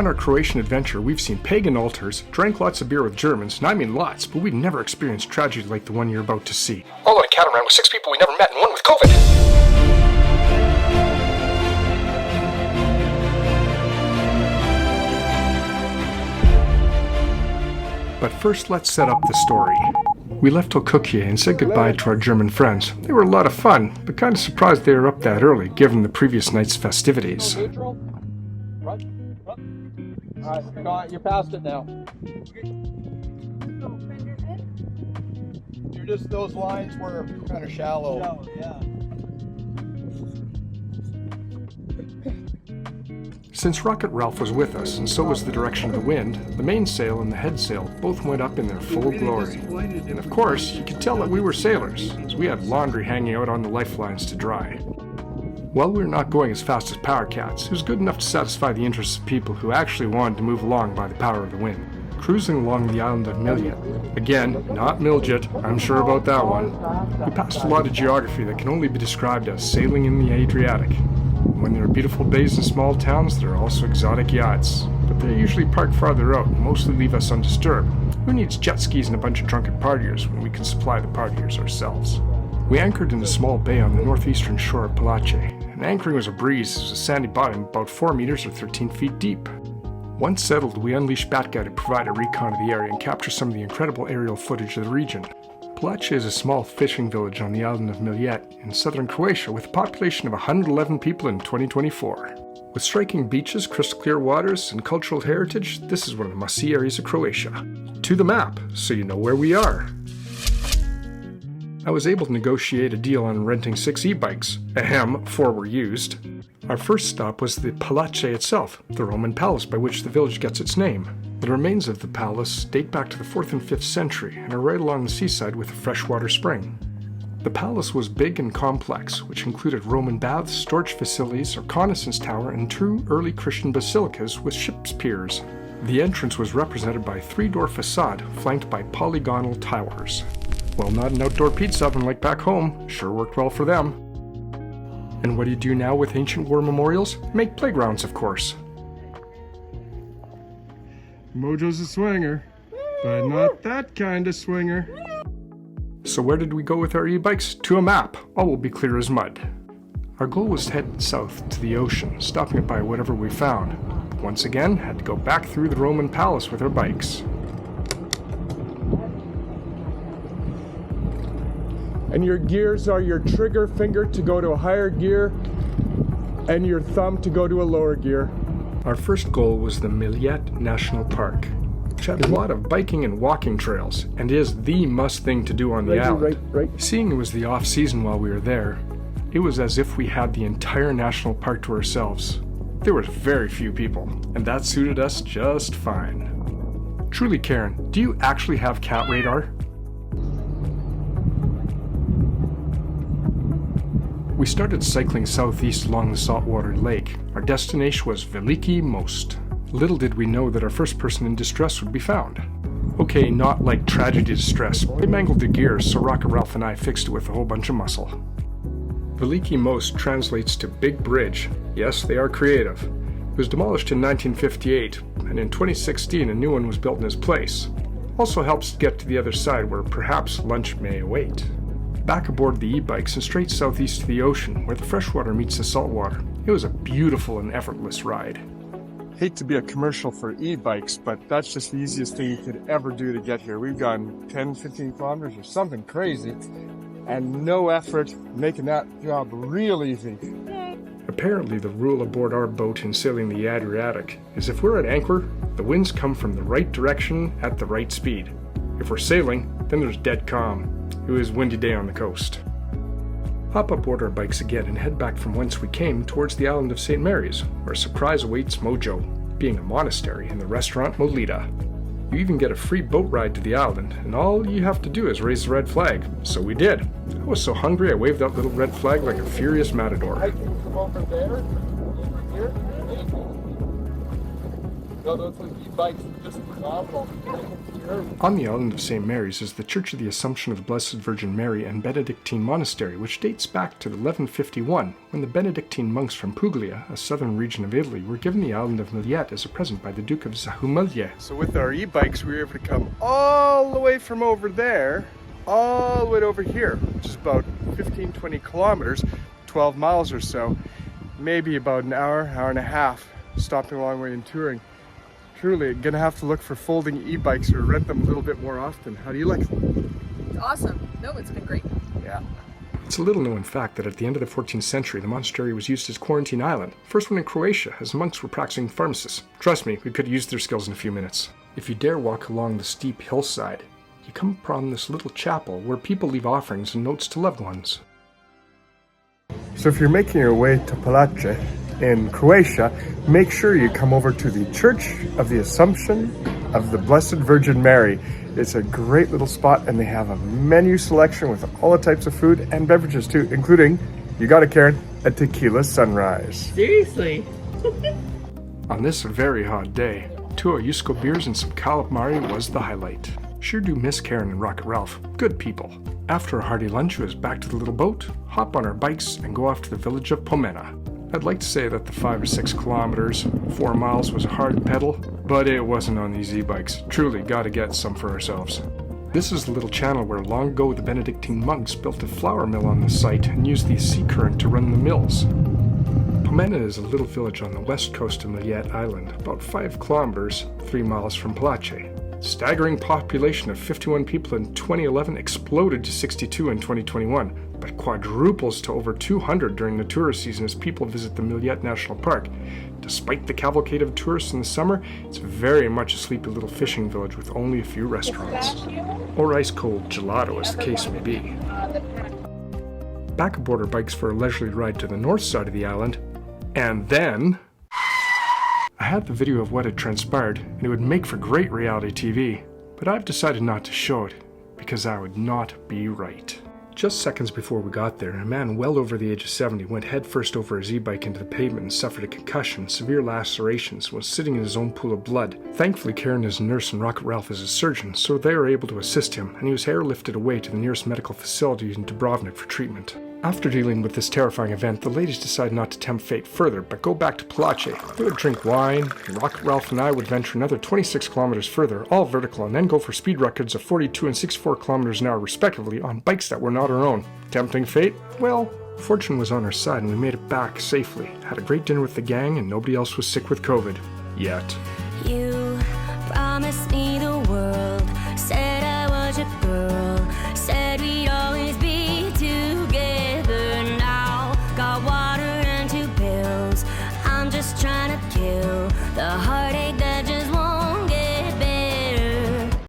On our Croatian adventure, we've seen pagan altars, drank lots of beer with Germans, and I mean lots, but we'd never experienced tragedy like the one you're about to see. All on a catamaran with 6 people we never met and one with COVID! But first, let's set up the story. We left Okuklje and said goodbye to our German friends. They were a lot of fun, but kind of surprised they were up that early, given the previous night's festivities. Alright, you're past it now. You're just, those lines were kind of shallow. Yeah. Since Rocket Ralph was with us, and so was the direction of the wind, the mainsail and the headsail both went up in their full glory. And of course, you could tell that we were sailors, as we had laundry hanging out on the lifelines to dry. While we were not going as fast as Power Cats, it was good enough to satisfy the interests of people who actually wanted to move along by the power of the wind. Cruising along the island of Miljet. Again, not Mljet, I'm sure about that one. We passed a lot of geography that can only be described as sailing in the Adriatic. When there are beautiful bays and small towns, there are also exotic yachts. But they're usually parked farther out and mostly leave us undisturbed. Who needs jet skis and a bunch of drunken partiers when we can supply the partiers ourselves? We anchored in a small bay on the northeastern shore of Polache, and anchoring was a breeze as a sandy bottom about 4 meters or 13 feet deep. Once settled, we unleashed Batguy to provide a recon of the area and capture some of the incredible aerial footage of the region. Polače is a small fishing village on the island of Mljet in southern Croatia with a population of 111 people in 2024. With striking beaches, crystal clear waters, and cultural heritage, this is one of the must-see areas of Croatia. To the map, so you know where we are. I was able to negotiate a deal on renting 6 e-bikes. Ahem, 4 were used. Our first stop was the Polače itself, the Roman palace by which the village gets its name. The remains of the palace date back to the 4th and 5th century and are right along the seaside with a freshwater spring. The palace was big and complex, which included Roman baths, storage facilities, a reconnaissance tower, and 2 early Christian basilicas with ships' piers. The entrance was represented by a 3-door facade flanked by polygonal towers. Well, not an outdoor pizza oven like back home. Sure worked well for them. And what do you do now with ancient war memorials? Make playgrounds, of course. Mojo's a swinger, but not that kind of swinger. So where did we go with our e-bikes? To a map. All will be clear as mud. Our goal was to head south to the ocean, stopping it by whatever we found. Once again, had to go back through the Roman palace with our bikes. And your gears are your trigger finger to go to a higher gear and your thumb to go to a lower gear. Our first goal was the Miljet National Park, which had a lot of biking and walking trails and is the must thing to do on the island. Right. Seeing it was the off season while we were there, it was as if we had the entire national park to ourselves. There were very few people, and that suited us just fine. Truly, Karen, do you actually have cat radar? We started cycling southeast along the saltwater lake. Our destination was Veliki most. Little did we know that our first person in distress would be found. Okay, not like tragedy distress. They mangled the gears, so Rocket Ralph and I fixed it with a whole bunch of muscle. Veliki most translates to big bridge. Yes, they are creative. It was demolished in 1958, and in 2016 a new one was built in its place. Also helps to get to the other side where perhaps lunch may await. Back aboard the e-bikes and straight southeast to the ocean, where the freshwater meets the saltwater. It was a beautiful and effortless ride. Hate to be a commercial for e-bikes, but that's just the easiest thing you could ever do to get here. We've gone 10, 15 kilometers or something crazy, and no effort, making that job real easy. Apparently the rule aboard our boat in sailing the Adriatic is if we're at anchor, the winds come from the right direction at the right speed. If we're sailing, then there's dead calm. It was a windy day on the coast. Hop aboard our bikes again and head back from whence we came towards the island of St. Mary's, where a surprise awaits Mojo, being a monastery in the restaurant Mljet. You even get a free boat ride to the island, and all you have to do is raise the red flag. So we did. I was so hungry I waved that little red flag like a furious matador. No, those e-bikes are just phenomenal. On the island of St. Mary's is the Church of the Assumption of the Blessed Virgin Mary and Benedictine Monastery, which dates back to 1151, when the Benedictine monks from Okuklje, a southern region of Italy, were given the island of Mljet as a present by the Duke of Miljet. So with our e-bikes, we were able to come all the way from over there, all the way to over here, which is about 15-20 kilometers, 12 miles or so, maybe about an hour and a half, stopping along the way and touring. Truly, gonna have to look for folding e-bikes or rent them a little bit more often. How do you like them? It's awesome. No, it's been great. Yeah. It's a little known fact that at the end of the 14th century, the monastery was used as quarantine island. First one in Croatia, as monks were practicing pharmacists. Trust me, we could have used their skills in a few minutes. If you dare walk along the steep hillside, you come upon this little chapel where people leave offerings and notes to loved ones. So if you're making your way to Polače in Croatia, make sure you come over to the Church of the Assumption of the Blessed Virgin Mary. It's a great little spot, and they have a menu selection with all the types of food and beverages too, including, you got it Karen, a tequila sunrise. Seriously? On this very hot day, 2 Okuklje beers and some calamari was the highlight. Sure do miss Karen and Rocket Ralph. Good people. After a hearty lunch, it was back to the little boat, hop on our bikes, and go off to the village of Pomena. I'd like to say that the 5 or 6 kilometers, 4 miles was a hard pedal, but it wasn't on these e-bikes. Truly gotta get some for ourselves. This is the little channel where long ago the Benedictine monks built a flour mill on the site and used the sea current to run the mills. Pomena is a little village on the west coast of Miljet Island, about 5 kilometers, 3 miles from Polače. Staggering population of 51 people in 2011 exploded to 62 in 2021, but quadruples to over 200 during the tourist season as people visit the Miljet National Park. Despite the cavalcade of tourists in the summer, it's very much a sleepy little fishing village with only a few restaurants. Or ice-cold gelato, as the case may be. Back aboard our bikes for a leisurely ride to the north side of the island, and then I had the video of what had transpired, and it would make for great reality TV, but I've decided not to show it, because I would not be right. Just seconds before we got there, a man well over the age of 70 went headfirst over his e-bike into the pavement and suffered a concussion, severe lacerations, and was sitting in his own pool of blood. Thankfully, Karen is a nurse and Rocket Ralph is a surgeon, so they were able to assist him, and he was airlifted away to the nearest medical facility in Dubrovnik for treatment. After dealing with this terrifying event, the ladies decided not to tempt fate further, but go back to Polače. They would drink wine, and Rocket Ralph and I would venture another 26 kilometers further, all vertical, and then go for speed records of 42 and 64 kilometers an hour respectively on bikes that were not our own. Tempting fate? Well, fortune was on our side and we made it back safely. Had a great dinner with the gang and nobody else was sick with COVID. Yet. You promised me the world, said I was your girl.